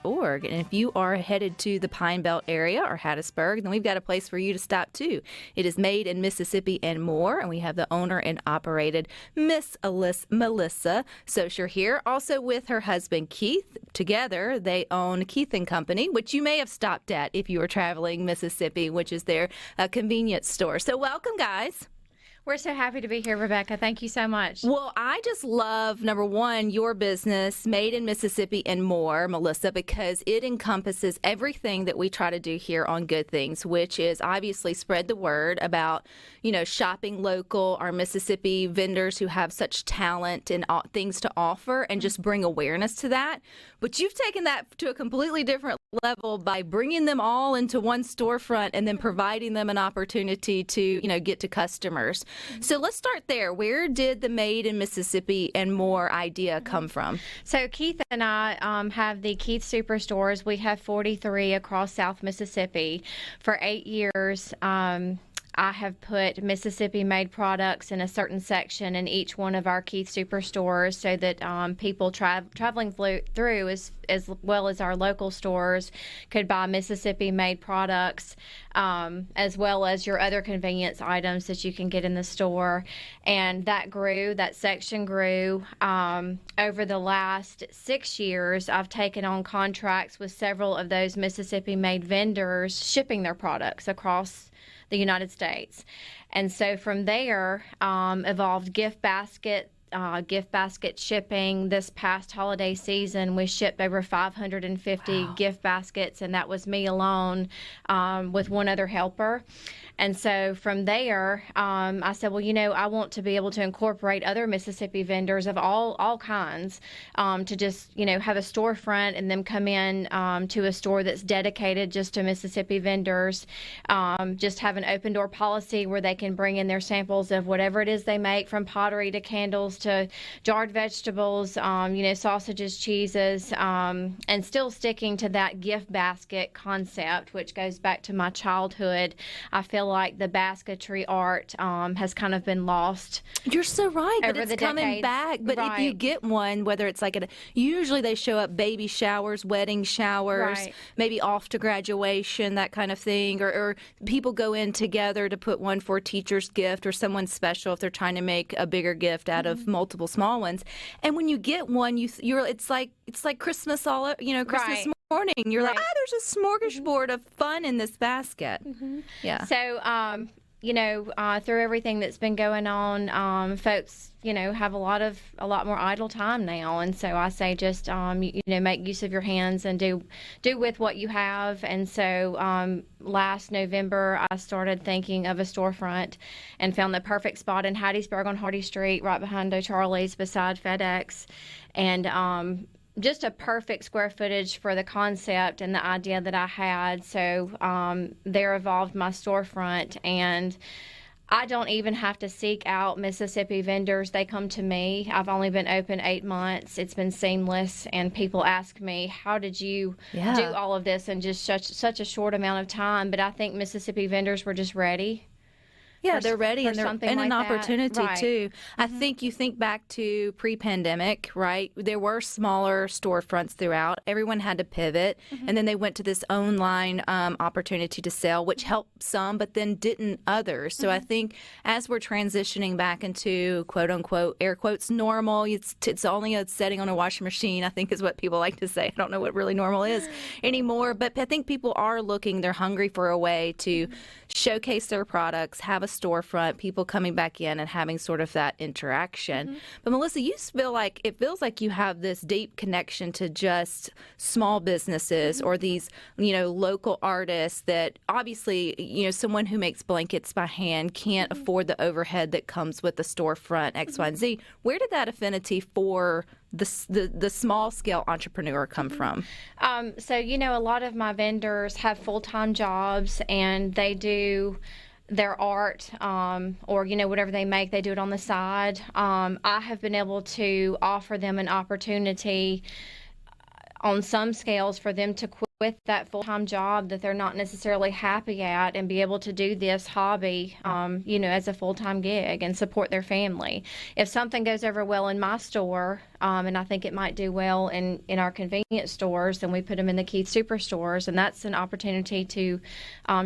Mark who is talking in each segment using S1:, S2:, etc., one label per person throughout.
S1: SuperStores.org. And if you are headed to the Pine Belt area or Hattiesburg, then we've got a place for you to stop too. It is made in Mississippi and more, and we have the owner and operated Miss Melissa Saucier here, also with her husband Keith. Together, they own Keith & Company, which you may have stopped at if you were traveling Mississippi, which is their convenience store. So welcome, guys.
S2: We're so happy to be here, Rebecca. Thank you so much.
S1: Well, I just love, number one, your business, Made in Mississippi and More, Melissa, because it encompasses everything that we try to do here on Good Things, which is obviously spread the word about, shopping local, our Mississippi vendors who have such talent and things to offer, and just bring awareness to that. But you've taken that to a completely different level by bringing them all into one storefront and then providing them an opportunity to, get to customers. So let's start there. Where did the Made in Mississippi and More idea come from?
S2: So Keith and I have the Keith Superstores. We have 43 across South Mississippi. For 8 years, I have put Mississippi-made products in a certain section in each one of our Keith Superstores so that people traveling through, as well as our local stores, could buy Mississippi-made products, as well as your other convenience items that you can get in the store. And that section grew. Over the last 6 years, I've taken on contracts with several of those Mississippi-made vendors shipping their products across the United States. And so from there evolved gift basket shipping. This past holiday season, we shipped over 550 gift baskets, and that was me alone with one other helper. And so from there, I said, well, I want to be able to incorporate other Mississippi vendors of all kinds to just, have a storefront and them come in to a store that's dedicated just to Mississippi vendors. Just have an open door policy where they can bring in their samples of whatever it is they make, from pottery to candles to jarred vegetables, sausages, cheeses, and still sticking to that gift basket concept, which goes back to my childhood. I feel like the basketry art has kind of been lost.
S1: You're so right, but it's coming back. But
S2: right.
S1: If you get one, whether it's usually they show up baby showers, wedding showers,
S2: right.
S1: Maybe off to graduation, that kind of thing, or people go in together to put one for a teacher's gift or someone special if they're trying to make a bigger gift out of multiple small ones. And when you get one, it's like Christmas Christmas
S2: right.
S1: morning. You're
S2: right.
S1: like, there's a smorgasbord of fun in this basket. Yeah.
S2: So, through everything that's been going on, folks, have a lot more idle time now. And so I say just, make use of your hands and do with what you have. And so last November, I started thinking of a storefront and found the perfect spot in Hattiesburg on Hardy Street, right behind O'Charlie's beside FedEx. And just a perfect square footage for the concept and the idea that I had. So there evolved my storefront, and I don't even have to seek out Mississippi vendors. They come to me. I've only been open 8 months. It's been seamless, and people ask me, how did you do all of this in just such a short amount of time? But I think Mississippi vendors were just ready.
S1: Yeah, they're ready, and an opportunity
S2: right.
S1: too. I think you think back to pre-pandemic, right? There were smaller storefronts throughout. Everyone had to pivot, and then they went to this online opportunity to sell, which helped some, but then didn't others. So I think as we're transitioning back into quote unquote air quotes normal, it's only a setting on a washing machine, I think is what people like to say. I don't know what really normal is anymore, but I think people are looking. They're hungry for a way to showcase their products, have a storefront, people coming back in and having sort of that interaction. But Melissa, you feel like it feels like you have this deep connection to just small businesses or these, local artists that obviously, someone who makes blankets by hand can't afford the overhead that comes with the storefront X, Y, and Z. Where did that affinity for the small scale entrepreneur come from?
S2: So, a lot of my vendors have full-time jobs, and they do their art or, whatever they make, they do it on the side. I have been able to offer them an opportunity on some scales for them to quit that full-time job that they're not necessarily happy at and be able to do this hobby, as a full-time gig and support their family. If something goes over well in my store, and I think it might do well in our convenience stores, then we put them in the Keith Superstores, and that's an opportunity to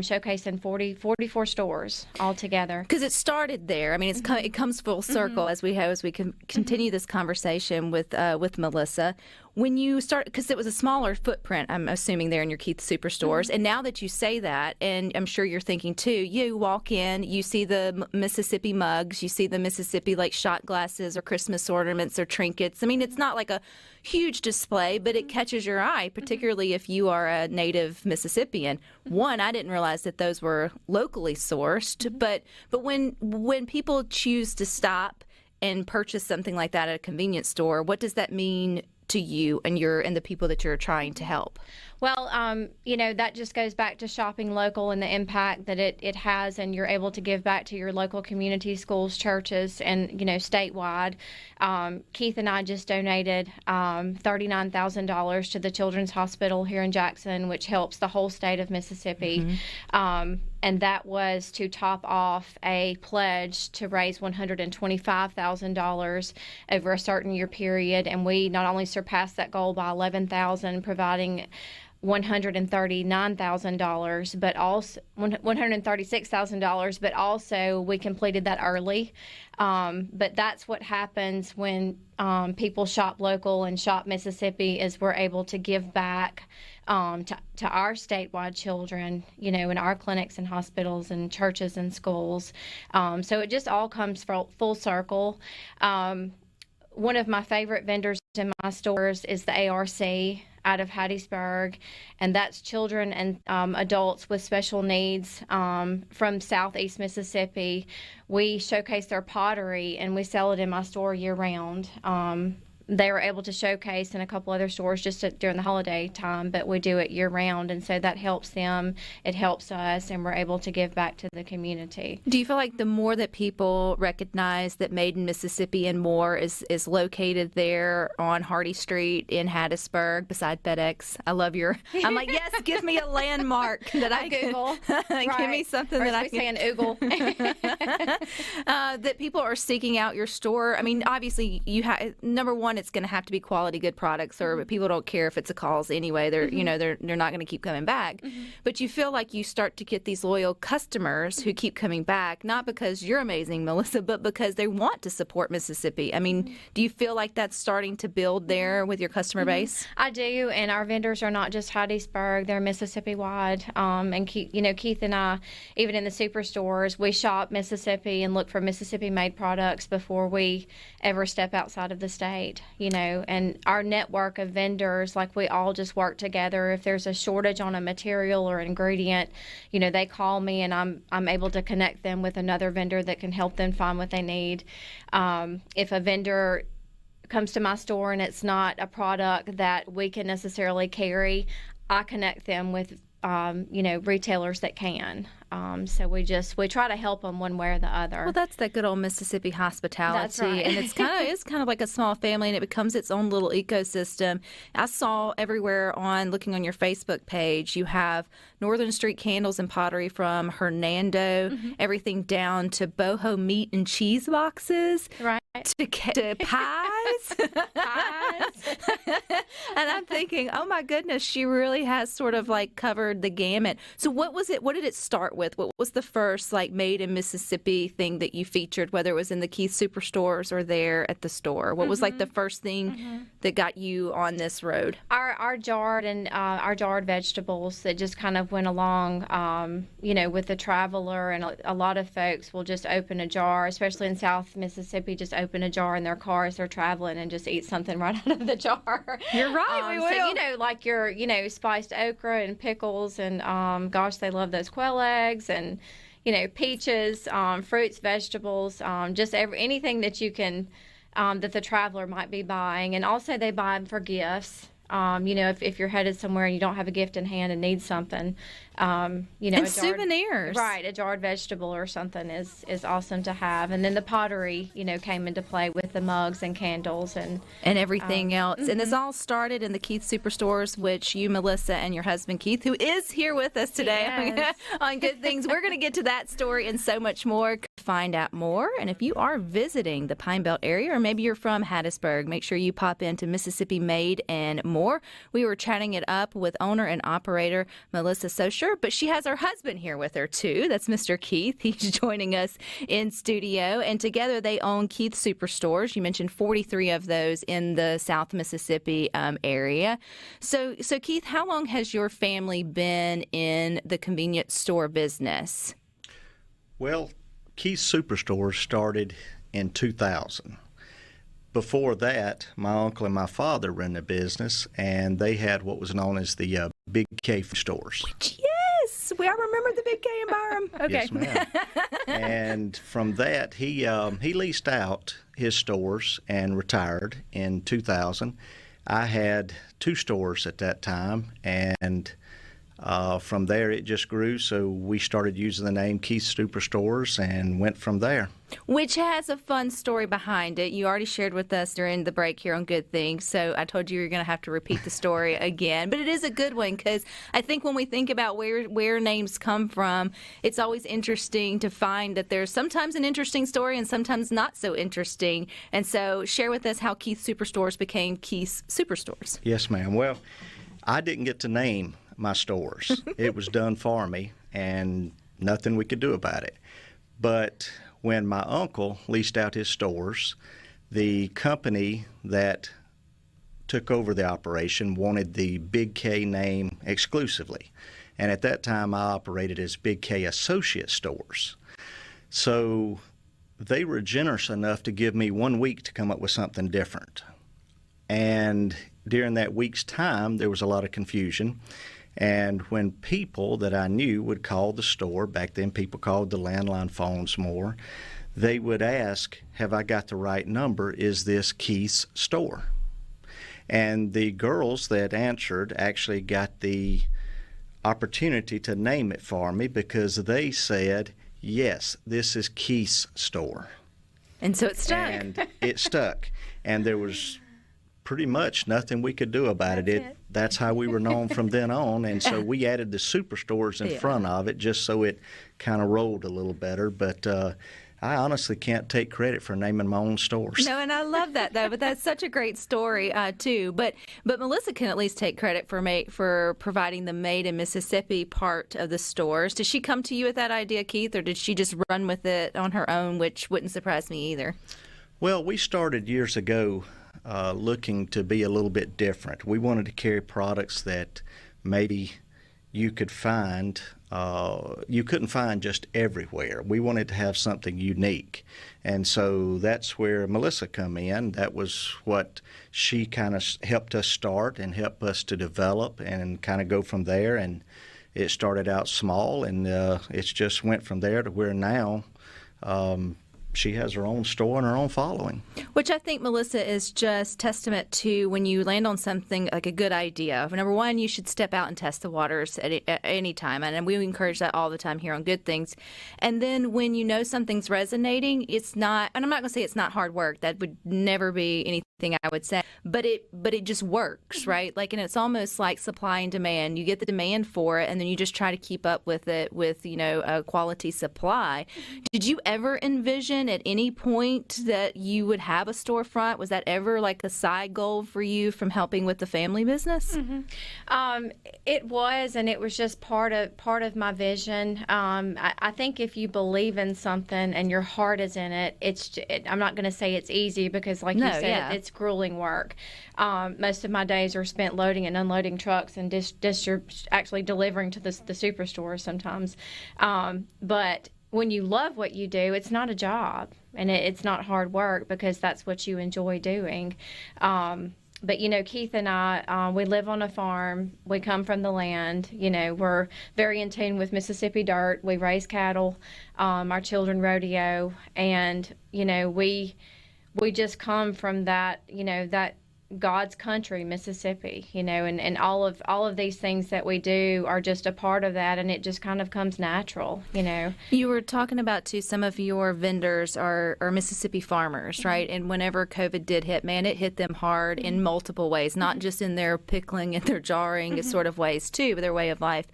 S2: showcase in 44 stores altogether.
S1: Because it started there. I mean, it comes full circle as we continue this conversation with Melissa. When you start, because it was a smaller footprint, I'm assuming, there in your Keith Superstores, and now that you say that, and I'm sure you're thinking too, you walk in, you see the Mississippi mugs, you see the Mississippi like shot glasses or Christmas ornaments or trinkets. I mean, it's not like a huge display, but it catches your eye, particularly if you are a native Mississippian. One, I didn't realize that those were locally sourced, but when people choose to stop and purchase something like that at a convenience store, what does that mean to you and the people that you're trying to help?
S2: Well, that just goes back to shopping local and the impact that it has, and you're able to give back to your local community, schools, churches, and, statewide. Keith and I just donated $39,000 to the Children's Hospital here in Jackson, which helps the whole state of Mississippi. And that was to top off a pledge to raise $125,000 over a certain year period. And we not only surpassed that goal by $11,000, providing $136,000, but also we completed that early. But that's what happens when people shop local and shop Mississippi, is we're able to give back to our statewide children, in our clinics and hospitals and churches and schools. So it just all comes full circle. One of my favorite vendors in my stores is the ARC out of Hattiesburg, and that's children and adults with special needs from southeast Mississippi. We showcase their pottery, and we sell it in my store year-round. They were able to showcase in a couple other stores just during the holiday time, but we do it year-round, and so that helps them, it helps us, and we're able to give back to the community.
S1: Do you feel like the more that people recognize that Made in Mississippi and More is located there on Hardy Street in Hattiesburg beside FedEx? I love I'm like, yes, give me a landmark that I
S2: Google.
S1: Give me something
S2: or
S1: that I can.
S2: Google.
S1: That people are seeking out your store. I mean, obviously, number one, it's going to have to be quality, good products, or people don't care if it's a cause anyway. They're they're not going to keep coming back. But you feel like you start to get these loyal customers who keep coming back, not because you're amazing, Melissa, but because they want to support Mississippi. I mean, do you feel like that's starting to build there with your customer base?
S2: I do, and our vendors are not just Hattiesburg; they're Mississippi-wide. And Keith and I, even in the Superstores, we shop Mississippi and look for Mississippi-made products before we ever step outside of the state. And our network of vendors, like, we all just work together. If there's a shortage on a material or ingredient, they call me, and I'm able to connect them with another vendor that can help them find what they need. If a vendor comes to my store and it's not a product that we can necessarily carry, I connect them with retailers that can. So we try to help them one way or the other.
S1: Well, that's that good old Mississippi hospitality.
S2: That's right.
S1: And it's kind of like a small family, and it becomes its own little ecosystem. I saw everywhere looking on your Facebook page, you have Northern Street candles and pottery from Hernando, everything down to boho meat and cheese boxes.
S2: Right.
S1: To pies. And I'm thinking, oh my goodness, she really has sort of like covered the gamut. So what was it? What did it start with? What was the first Made in Mississippi thing that you featured, whether it was in the Keith Superstores or there at the store? What was the first thing that got you on this road?
S2: Our jarred and our jarred vegetables that just kind of went along, with the traveler, and a lot of folks will just open a jar, especially in South Mississippi, just open a jar in their car as they're traveling and just eat something right out of the jar.
S1: You're right, we will.
S2: So, like your, spiced okra and pickles, and gosh, they love those quail eggs, and, peaches, fruits, vegetables, just anything that you can, that the traveler might be buying. And also they buy them for gifts. If you're headed somewhere and you don't have a gift in hand and need something,
S1: and souvenirs.
S2: Right, a jarred vegetable or something is awesome to have. And then the pottery, came into play with the mugs and candles and
S1: everything else. And this all started in the Keith Superstores, which you, Melissa, and your husband Keith, who is here with us today on Good Things. We're going to get to that story and so much more. Find out more. And if you are visiting the Pine Belt area, or maybe you're from Hattiesburg, make sure you pop into Mississippi Made and More. We were chatting it up with owner and operator Melissa Saucier, but she has her husband here with her too. That's Mr. Keith. He's joining us in studio, and together they own Keith Superstores. You mentioned 43 of those in the South Mississippi area. So Keith, how long has your family been in the convenience store business?
S3: Well, Keith Superstores started in 2000. Before that, my uncle and my father ran the business, and they had what was known as the Big K stores.
S1: Yes, we all remember the Big K in Byram. Okay.
S3: Yes, ma'am. And from that, he leased out his stores and retired in 2000. I had 2 stores at that time, and from there it just grew, so we started using the name Keith Superstores and went from there.
S1: Which has a fun story behind it. You already shared with us during the break here on Good Things, so I told you you're going to have to repeat the story again. But it is a good one, because I think when we think about where names come from, it's always interesting to find that there's sometimes an interesting story and sometimes not so interesting. And so share with us how Keith Superstores became Keith Superstores.
S3: Yes, ma'am. Well, I didn't get to name my stores. It was done for me, and nothing we could do about it. But when my uncle leased out his stores, the company that took over the operation wanted the Big K name exclusively. And at that time, I operated as Big K Associate Stores. So they were generous enough to give me 1 week to come up with something different. And during that week's time, there was a lot of confusion. And when people that I knew would call the store, back then people called the landline phones more, they would ask, have I got the right number? Is this Keith's store? And the girls that answered actually got the opportunity to name it for me, because they said, yes, this is Keith's store.
S1: And so it stuck.
S3: And it stuck. And there was pretty much nothing we could do about it. That's how we were known from then on. And so we added the Superstores in front of it just so it kind of rolled a little better. But I honestly can't take credit for naming my own stores.
S1: No, and I love that, though. But that's such a great story, too. But Melissa can at least take credit for providing the Made in Mississippi part of the stores. Did she come to you with that idea, Keith, or did she just run with it on her own, which wouldn't surprise me either?
S3: Well, we started years ago looking to be a little bit different. We wanted to carry products that maybe you could find, you couldn't find just everywhere. We wanted to have something unique. And so that's where Melissa come in. That was what she kind of helped us start and helped us to develop and kind of go from there. And it started out small, and it's just went from there to where now she has her own store and her own following.
S1: Which I think, Melissa, is just testament to when you land on something like a good idea. Number one, you should step out and test the waters at any time. And we encourage that all the time here on Good Things. And then when you know something's resonating, it's not, and I'm not going to say it's not hard work. That would never be anything I would say. But it just works, right? Like, and it's almost like supply and demand. You get the demand for it, and then you just try to keep up with it with, a quality supply. Did you ever envision at any point that you would have a storefront? Was that ever like a side goal for you from helping with the family business?
S2: Mm-hmm. It was, and it was just part of my vision. I think if you believe in something and your heart is in it, I'm not going to say it's easy, because like you said, it's grueling work. Most of my days are spent loading and unloading trucks and actually delivering to the superstores sometimes. But when you love what you do, it's not a job, and it's not hard work, because that's what you enjoy doing. But, Keith and I, we live on a farm. We come from the land. We're very in tune with Mississippi dirt. We raise cattle. Our children rodeo. And, we just come from that, God's country, Mississippi, and all of these things that we do are just a part of that, and it just kind of comes natural.
S1: You were talking about, too, some of your vendors are Mississippi farmers, right? And whenever COVID did hit, man, it hit them hard in multiple ways, not just in their pickling and their jarring sort of ways, too, but their way of life.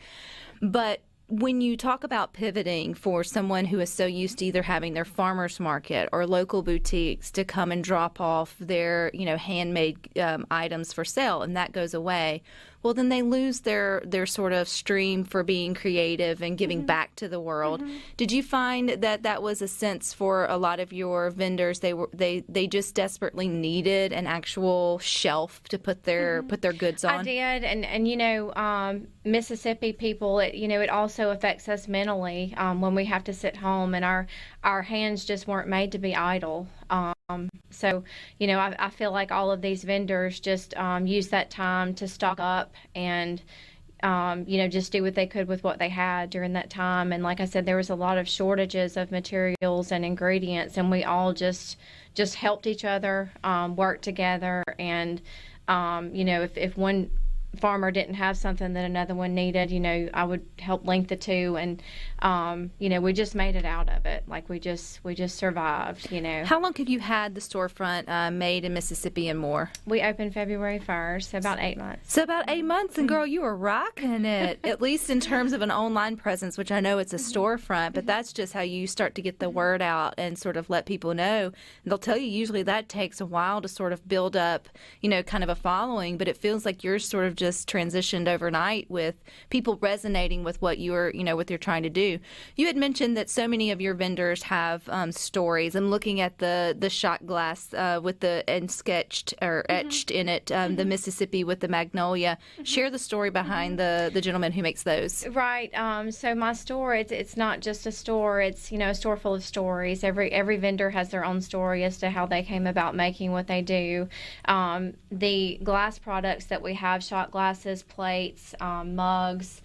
S1: But when you talk about pivoting for someone who is so used to either having their farmers market or local boutiques to come and drop off their, handmade items for sale, and that goes away, well, then they lose their sort of stream for being creative and giving back to the world. Did you find that was a sense for a lot of your vendors? They just desperately needed an actual shelf to put their goods on.
S2: I did, and Mississippi people, it also affects us mentally when we have to sit home, and our hands just weren't made to be idle. So, I feel like all of these vendors just use that time to stock up and, just do what they could with what they had during that time. And like I said, there was a lot of shortages of materials and ingredients, and we all just helped each other, work together. And, if one farmer didn't have something that another one needed, I would help link the two, and we just made it out of it. Like we just survived.
S1: How long have you had the storefront made in Mississippi and more?
S2: We opened February 1st, so about 8 months.
S1: So about 8 months, and girl, you were rocking it. At least in terms of an online presence, which I know it's a storefront, but that's just how you start to get the word out and sort of let people know. And they'll tell you usually that takes a while to sort of build up, kind of a following, but it feels like yours sort of just transitioned overnight with people resonating with what you're trying to do. You had mentioned that so many of your vendors have stories. I'm looking at the shot glass with the sketched or etched in it, the Mississippi with the magnolia. Share the story behind the gentleman who makes those.
S2: Right. So my store, it's not just a store. It's a store full of stories. Every vendor has their own story as to how they came about making what they do. The glass products that we have, shot glasses, plates, mugs,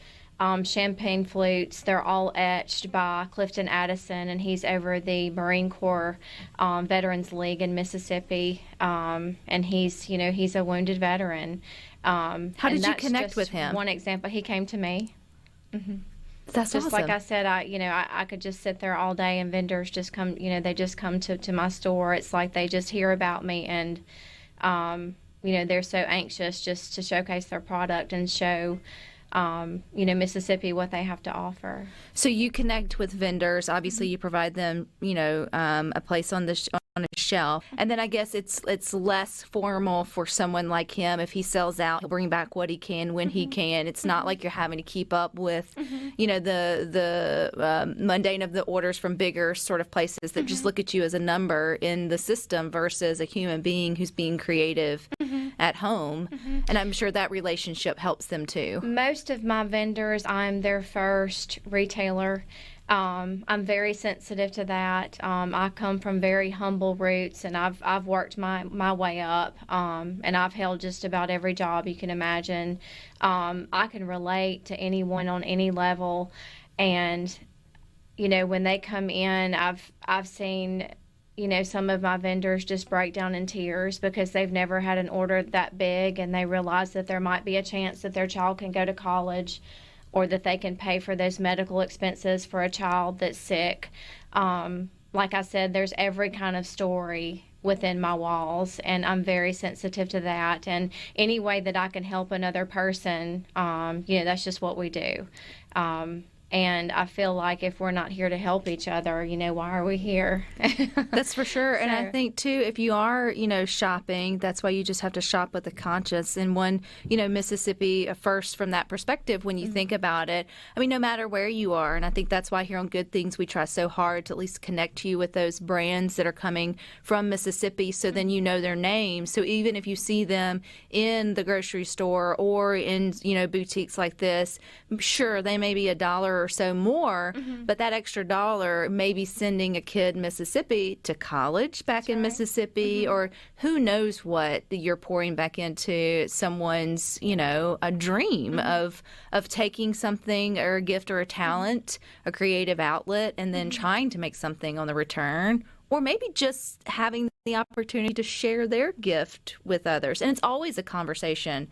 S2: champagne flutes, they're all etched by Clifton Addison, and he's over the Marine Corps Veterans League in Mississippi, and he's a wounded veteran.
S1: How did you connect with him?
S2: One example, he came to me.
S1: That's
S2: just
S1: awesome.
S2: Like I said, I could just sit there all day, and vendors just come, they just come to my store. It's like they just hear about me, and they're so anxious just to showcase their product and show Mississippi what they have to offer.
S1: So you connect with vendors. Obviously, you provide them, a place on on a shelf, and then I guess it's less formal for someone like him. If he sells out, he'll bring back what he can when he can. It's not like you're having to keep up with, the mundane of the orders from bigger sort of places that just look at you as a number in the system versus a human being who's being creative at home. And I'm sure that relationship helps them too.
S2: Most of my vendors, I'm their first retailer. I'm very sensitive to that. I come from very humble roots, and I've worked my way up, and I've held just about every job you can imagine. I can relate to anyone on any level, and when they come in, I've seen some of my vendors just break down in tears because they've never had an order that big, and they realize that there might be a chance that their child can go to college, or that they can pay for those medical expenses for a child that's sick. Like I said, there's every kind of story within my walls, and I'm very sensitive to that. And any way that I can help another person, that's just what we do. And I feel like if we're not here to help each other, why are we here?
S1: That's for sure. And I think, too, if you are, shopping, that's why you just have to shop with a conscience. And one, Mississippi first from that perspective, when you think about it, I mean, no matter where you are. And I think that's why here on Good Things, we try so hard to at least connect you with those brands that are coming from Mississippi, so then you know their names. So even if you see them in the grocery store or in, boutiques like this, sure, they may be $1 or so more, but that extra $1 may be sending a kid in Mississippi to college back in Mississippi, or who knows what you're pouring back into someone's, a dream of taking something or a gift or a talent, a creative outlet, and then trying to make something on the return or maybe just having the opportunity to share their gift with others. And it's always a conversation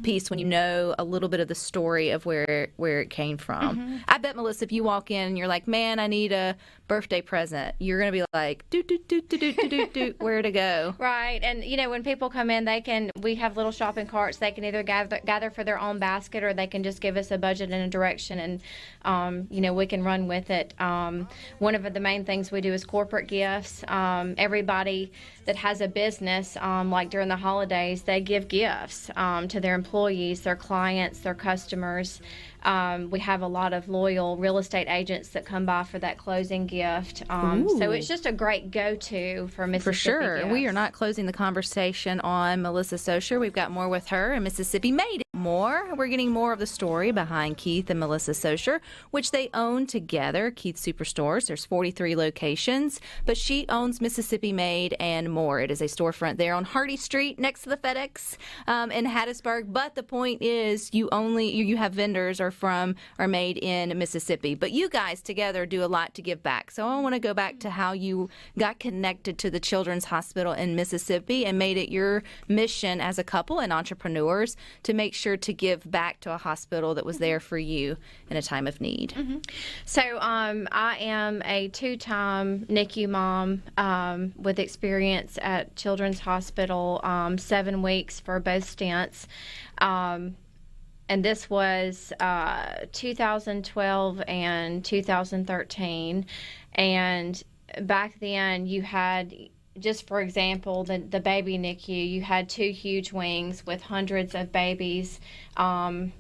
S1: piece when you know a little bit of the story of where it came from. I bet, Melissa, if you walk in and you're like, man, I need a birthday present, you're going to be like, where to go?
S2: Right. And, when people come in, we have little shopping carts. They can either gather for their own basket, or they can just give us a budget and a direction, and, we can run with it. One of the main things we do is corporate gifts. Everybody that has a business, like during the holidays, they give gifts to their employees, their clients, their customers. We have a lot of loyal real estate agents that come by for that closing gift. So it's just a great go-to for Mississippi
S1: For sure.
S2: gifts.
S1: We are not closing the conversation on Melissa Saucier. We've got more with her, and Mississippi Made more. We're getting more of the story behind Keith and Melissa Saucier, which they own together, Keith Superstores. There's 43 locations, but she owns Mississippi Made and more. It is a storefront there on Hardy Street next to the FedEx in Hattiesburg. But the point is, you have vendors are made in Mississippi. But you guys together do a lot to give back. So I want to go back to how you got connected to the Children's Hospital in Mississippi and made it your mission as a couple and entrepreneurs to make sure to give back to a hospital that was there for you in a time of need.
S2: So I am a 2-time NICU mom with experience at Children's Hospital, 7 weeks for both stents. And this was 2012 and 2013. And back then you had, just for example, the baby NICU, you had 2 huge wings with hundreds of babies in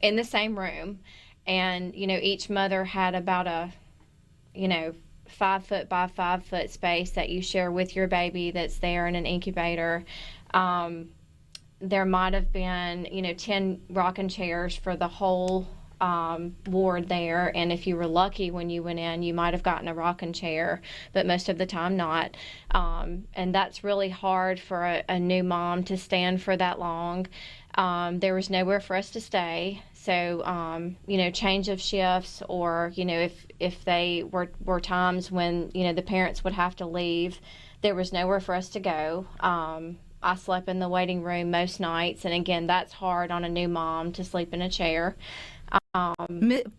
S2: the same room. And, each mother had about a, 5 foot by 5 foot space that you share with your baby that's there in an incubator. There might have been, 10 rocking chairs for the whole ward there. And if you were lucky when you went in, you might have gotten a rocking chair, but most of the time not. And that's really hard for a new mom to stand for that long. There was nowhere for us to stay. So, change of shifts, or, if they were times when, the parents would have to leave, there was nowhere for us to go. I slept in the waiting room most nights. And again, that's hard on a new mom to sleep in a chair.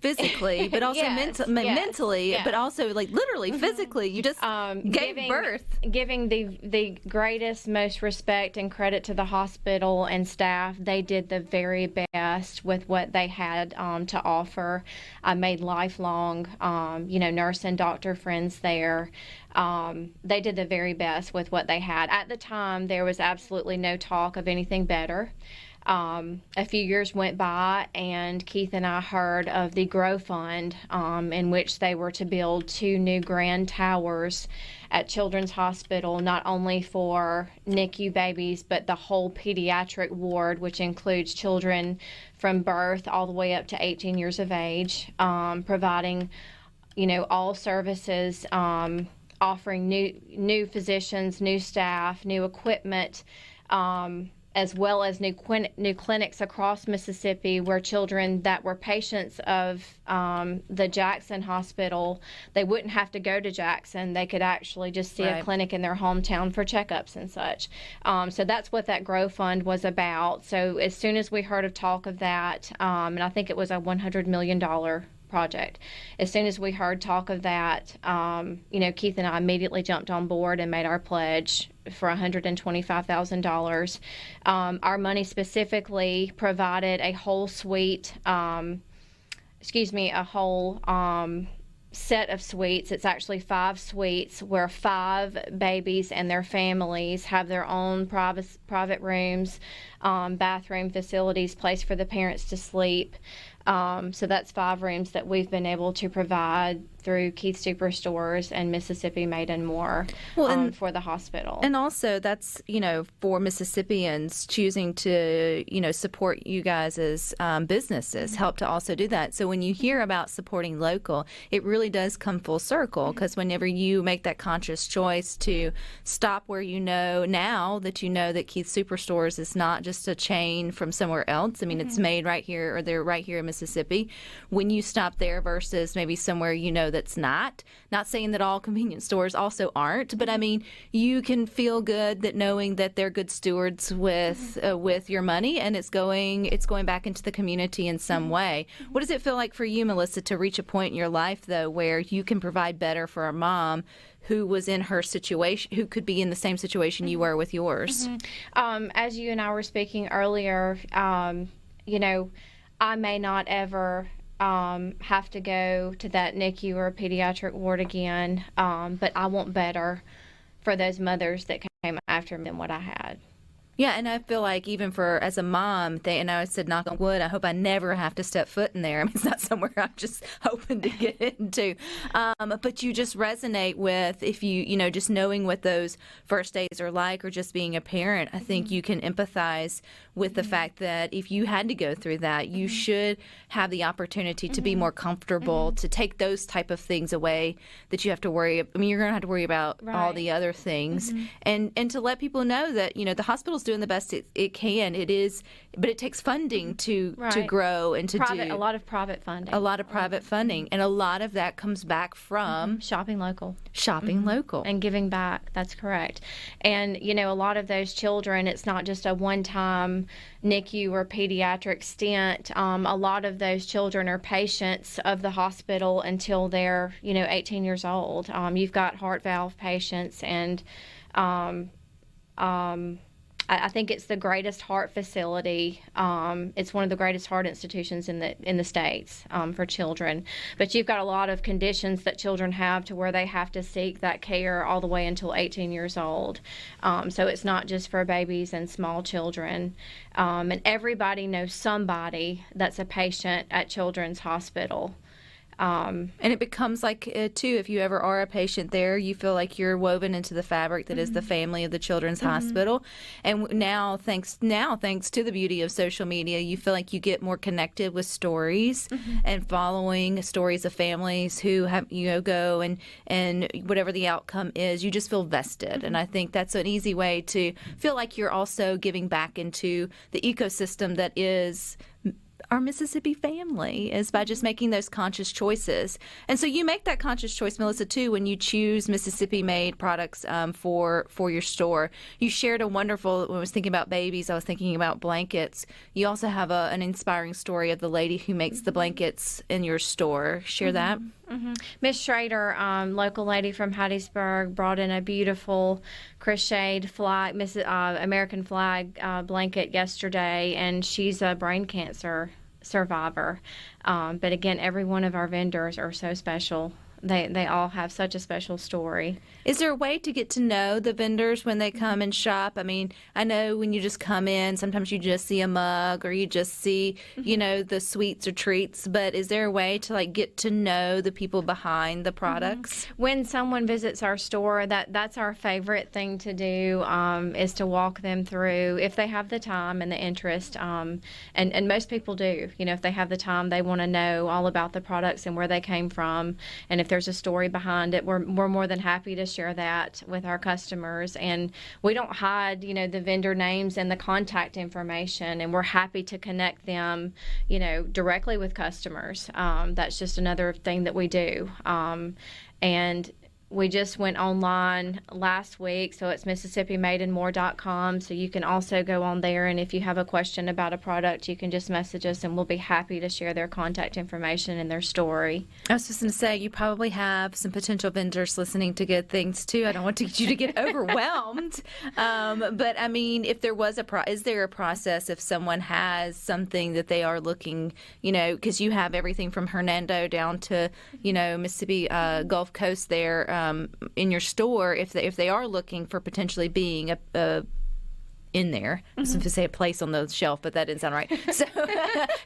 S1: Physically, but also mentally,
S2: yes.
S1: But also literally physically. You just gave birth.
S2: Giving the greatest, most respect and credit to the hospital and staff. They did the very best with what they had to offer. I made lifelong, nurse and doctor friends there. They did the very best with what they had. At the time, there was absolutely no talk of anything better. A few years went by, and Keith and I heard of the Grow Fund, in which they were to build 2 new grand towers at Children's Hospital, not only for NICU babies, but the whole pediatric ward, which includes children from birth all the way up to 18 years of age, providing, all services, offering new physicians, new staff, new equipment, as well as new clinics across Mississippi, where children that were patients of the Jackson Hospital, they wouldn't have to go to Jackson. They could actually just see a clinic in their hometown for checkups and such. So that's what that Grow Fund was about. So as soon as we heard of talk of that, and I think it was a $100 million project. As soon as we heard talk of that, Keith and I immediately jumped on board and made our pledge for $125,000. Our money specifically provided a whole suite, a whole set of suites. It's actually 5 suites where 5 babies and their families have their own private rooms, bathroom facilities, place for the parents to sleep. So that's 5 rooms that we've been able to provide through Keith Superstores and Mississippi Made and more for the hospital.
S1: And also that's, for Mississippians choosing to, support you guys as businesses, help to also do that. So when you hear about supporting local, it really does come full circle, because whenever you make that conscious choice to stop where now that you know that Keith Superstores is not just a chain from somewhere else. I mean, it's made right here, or they're right here in Mississippi. When you stop there versus maybe somewhere that's not. Not saying that all convenience stores also aren't, but I mean, you can feel good that knowing that they're good stewards with your money, and it's going back into the community in some way. What does it feel like for you, Melissa, to reach a point in your life though where you can provide better for a mom who was in her situation, who could be in the same situation you were with yours?
S2: As you and I were speaking earlier, I may not ever have to go to that NICU or pediatric ward again, but I want better for those mothers that came after me than what I had.
S1: Yeah, and I feel like even as a mom, and I said, knock on wood, I hope I never have to step foot in there. I mean, it's not somewhere I'm just hoping to get into. But you just resonate with, if you, just knowing what those first days are like, or just being a parent, I think you can empathize with the fact that if you had to go through that, you should have the opportunity to be more comfortable, to take those type of things away that you have to worry. I mean, you're going to have to worry about all the other things, and to let people know that, the hospital's doing the best it can. It is, but it takes funding to grow and to do
S2: a lot of private funding.
S1: A lot of private funding, and a lot of that comes back from
S2: shopping local.
S1: Shopping local.
S2: And giving back. That's correct. And, a lot of those children, it's not just a one-time NICU or pediatric stint. A lot of those children are patients of the hospital until they're, 18 years old. You've got heart valve patients, and I think it's the greatest heart facility. It's one of the greatest heart institutions in the states for children. But you've got a lot of conditions that children have to where they have to seek that care all the way until 18 years old. So it's not just for babies and small children. And everybody knows somebody that's a patient at Children's Hospital.
S1: And it becomes like, too, if you ever are a patient there, you feel like you're woven into the fabric that is the family of the Children's Hospital. And now, thanks to the beauty of social media, you feel like you get more connected with stories and following stories of families who have, go and whatever the outcome is, you just feel vested. And I think that's an easy way to feel like you're also giving back into the ecosystem that is our Mississippi family, is by just making those conscious choices. And so you make that conscious choice, Melissa, too, when you choose Mississippi-made products for your store. You shared a wonderful, when I was thinking about babies, I was thinking about blankets. You also have an inspiring story of the lady who makes the blankets in your store. Share that.
S2: Miss Schrader, local lady from Hattiesburg, brought in a beautiful crocheted flag, American flag blanket yesterday, and she's a brain cancer survivor. But again, every one of our vendors are so special. They all have such a special story.
S1: Is there a way to get to know the vendors when they come and shop? I mean, I know when you just come in, sometimes you just see a mug or you just see, the sweets or treats. But is there a way to get to know the people behind the products?
S2: When someone visits our store, that's our favorite thing to do, is to walk them through if they have the time and the interest. And most people do. If they have the time, they want to know all about the products and where they came from. And if there's a story behind it, we're more than happy to share that with our customers. And we don't hide, the vendor names and the contact information, and we're happy to connect them, directly with customers. That's just another thing that we do. And we just went online last week, so it's MississippiMadeandMore.com. So you can also go on there, and if you have a question about a product, you can just message us, and we'll be happy to share their contact information and their story.
S1: I was just going to say, you probably have some potential vendors listening to good things too. I don't want you to get overwhelmed. But I mean, if there was is there a process if someone has something that they are looking, because you have everything from Hernando down to, Mississippi Gulf Coast there, in your store, if they are looking for potentially being in there. I was going to say a place on the shelf, but that didn't sound right. So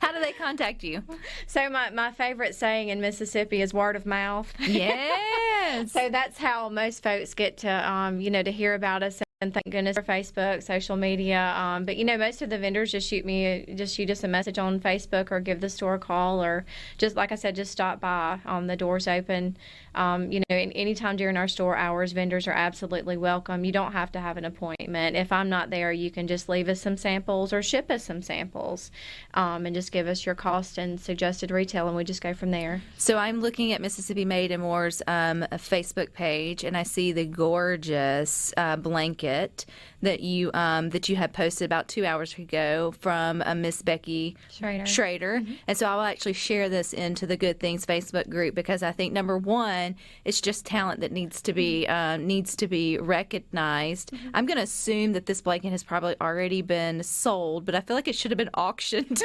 S1: how do they contact you?
S2: So my favorite saying in Mississippi is word of mouth.
S1: Yes.
S2: So that's how most folks get to, to hear about us. and thank goodness for Facebook, social media. But most of the vendors just shoot us a message on Facebook or give the store a call, or just like I said, just stop by. The door's open. Anytime during our store hours, vendors are absolutely welcome. You don't have to have an appointment. If I'm not there, you can just leave us some samples or ship us some samples, and just give us your cost and suggested retail, and we just go from there.
S1: So I'm looking at Mississippi Made and More's Facebook page, and I see the gorgeous blanket that you had posted about 2 hours ago from Miss Becky Schrader. Mm-hmm. And so I will actually share this into the Good Things Facebook group, because I think, number one, it's just talent that needs to be recognized. Mm-hmm. I'm going to assume that this blanket has probably already been sold, but I feel like it should have been auctioned.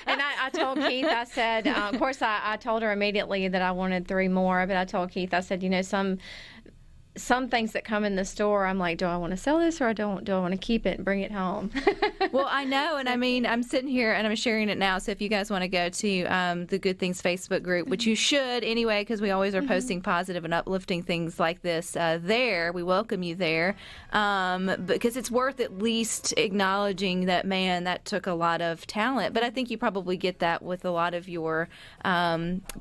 S2: And I told Keith, I said, of course, I told her immediately that I wanted 3 more, but I told Keith, I said, some things that come in the store, I'm like, do I want to sell this, or do I want to keep it and bring it home?
S1: Well, I know, and I mean, I'm sitting here and I'm sharing it now, so if you guys want to go to the Good Things Facebook group, which you should anyway, because we always are posting positive and uplifting things like this there, we welcome you there, because it's worth at least acknowledging that, man, that took a lot of talent. But I think you probably get that with a lot of your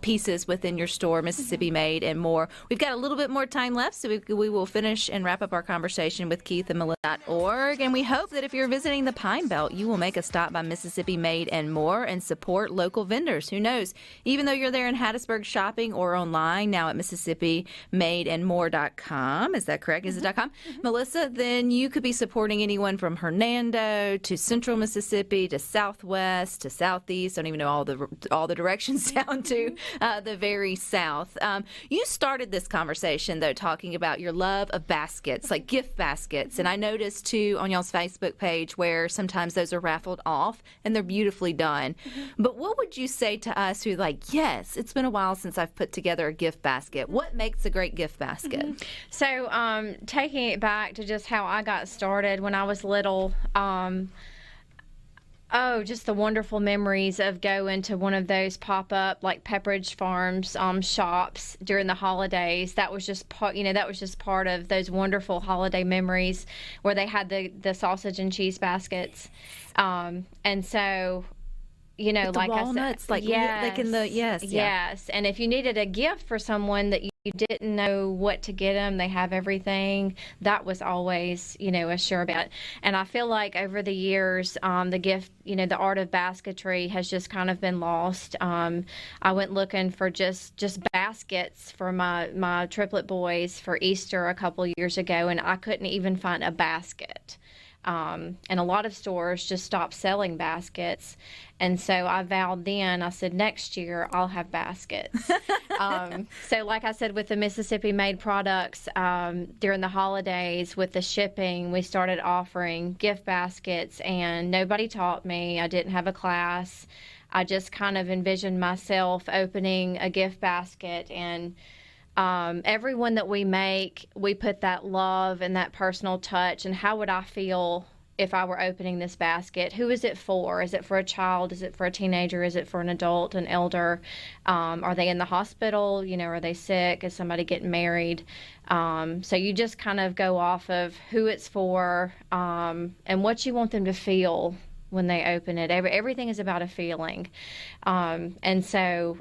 S1: pieces within your store, Mississippi Made and More. We've got a little bit more time left, so we will finish and wrap up our conversation with Keith and Melissa.org. And we hope that if you're visiting the Pine Belt, you will make a stop by Mississippi Made and More and support local vendors. Who knows? Even though you're there in Hattiesburg shopping or online now at MississippiMadeandMore.com. Is that correct? Is it .com? Melissa, then you could be supporting anyone from Hernando to Central Mississippi to Southwest to Southeast. I don't even know all the directions down to the very South. You started this conversation, though, talking about your love of baskets, like gift baskets. And I noticed, too, on y'all's Facebook page where sometimes those are raffled off and they're beautifully done. But what would you say to us who yes, it's been a while since I've put together a gift basket? What makes a great gift basket?
S2: So taking it back to just how I got started when I was little, just the wonderful memories of going to one of those pop-up, like Pepperidge Farms shops during the holidays. That was just part of those wonderful holiday memories where they had the sausage and cheese baskets. And so,
S1: like walnuts,
S2: I said,
S1: yes.
S2: Yes. And if you needed a gift for someone that you didn't know what to get them, they have everything. That was always, a sure bet. And I feel like over the years, the gift, the art of basketry has just kind of been lost. I went looking for just baskets for my triplet boys for Easter a couple years ago, and I couldn't even find a basket. And a lot of stores just stopped selling baskets. And so I vowed then, I said, next year I'll have baskets. So like I said, with the Mississippi Made products, during the holidays with the shipping, we started offering gift baskets, and nobody taught me. I didn't have a class. I just kind of envisioned myself opening a gift basket, and everyone that we make, we put that love and that personal touch. And how would I feel if I were opening this basket? Who is it for? Is it for a child? Is it for a teenager? Is it for an adult, an elder? Are they in the hospital? Are they sick? Is somebody getting married? So you just kind of go off of who it's for, and what you want them to feel when they open it. Everything is about a feeling. And so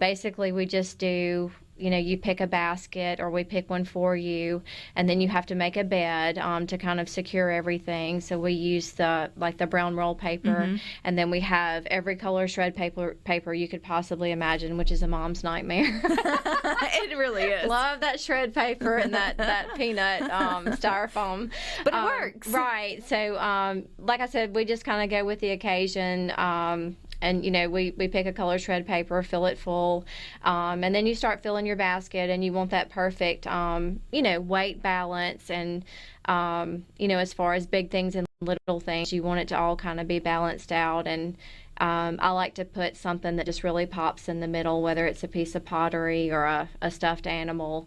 S2: basically we just do, you pick a basket, or we pick one for you, and then you have to make a bed to kind of secure everything. So we use the brown roll paper, and then we have every color shred paper you could possibly imagine, which is a mom's nightmare.
S1: It really is.
S2: Love that shred paper and that peanut styrofoam.
S1: But it works.
S2: Right. So like I said, we just kind of go with the occasion. And, we pick a color shred paper, fill it full, and then you start filling your basket, and you want that perfect, weight balance, and, as far as big things and little things, you want it to all kind of be balanced out. And I like to put something that just really pops in the middle, whether it's a piece of pottery or a stuffed animal,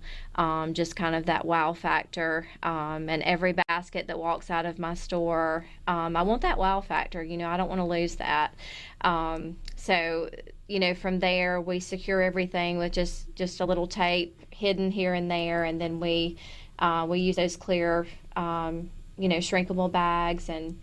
S2: just kind of that wow factor. And every basket that walks out of my store, I want that wow factor. I don't want to lose that. So, from there, we secure everything with just a little tape hidden here and there, and then we use those clear shrinkable bags, and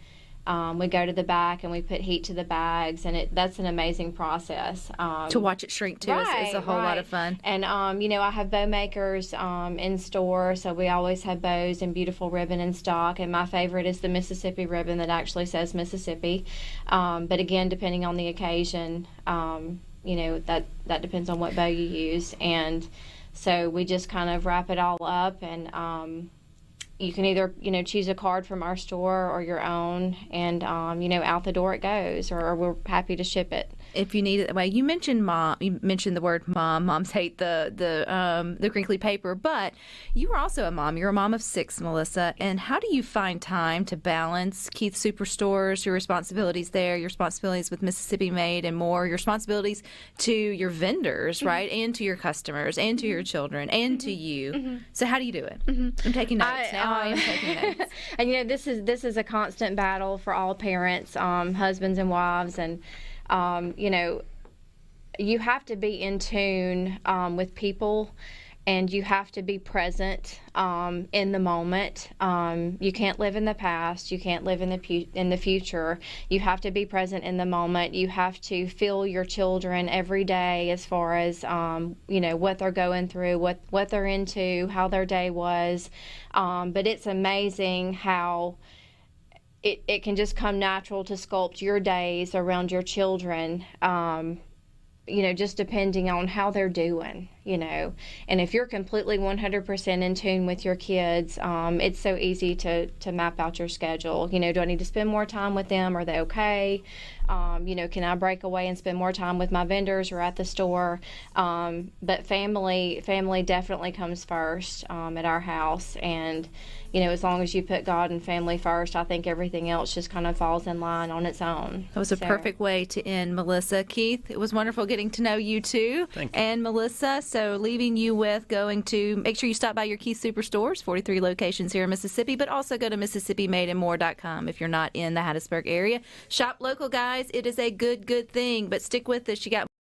S2: we go to the back and we put heat to the bags, and that's an amazing process.
S1: To watch it shrink too is a whole lot of fun.
S2: And I have bow makers in store, so we always have bows and beautiful ribbon in stock. And my favorite is the Mississippi ribbon that actually says Mississippi. But again, depending on the occasion, that depends on what bow you use. And so we just kind of wrap it all up, and you can either, choose a card from our store or your own, and, out the door it goes, or we're happy to ship it.
S1: If you need it that way. You mentioned mom. You mentioned the word mom. Moms hate the crinkly paper, but you are also a mom. You're a mom of 6, Melissa. And how do you find time to balance Keith Superstores, your responsibilities there, your responsibilities with Mississippi Made and more, your responsibilities to your vendors, right, and to your customers, and to your children, and to you. So how do you do it? I'm taking notes now. I am taking notes.
S2: And this is a constant battle for all parents, husbands and wives, and you have to be in tune with people, and you have to be present in the moment. You can't live in the past. You can't live in the future. You have to be present in the moment. You have to feel your children every day as far as what they're going through, what they're into, how their day was. But it's amazing how it can just come natural to sculpt your days around your children, just depending on how they're doing, And if you're completely 100% in tune with your kids, it's so easy to map out your schedule. Do I need to spend more time with them? Are they okay? Can I break away and spend more time with my vendors or at the store? But family definitely comes first at our house, and as long as you put God and family first, I think everything else just kind of falls in line on its own.
S1: That was a perfect way to end, Melissa. Keith, it was wonderful getting to know you too.
S3: Thank you.
S1: And Melissa, so leaving you with going to make sure you stop by your Keith Superstores, 43 locations here in Mississippi, but also go to MississippiMadeandMore.com if you're not in the Hattiesburg area. Shop local, guys. It is a good thing, but stick with us. You got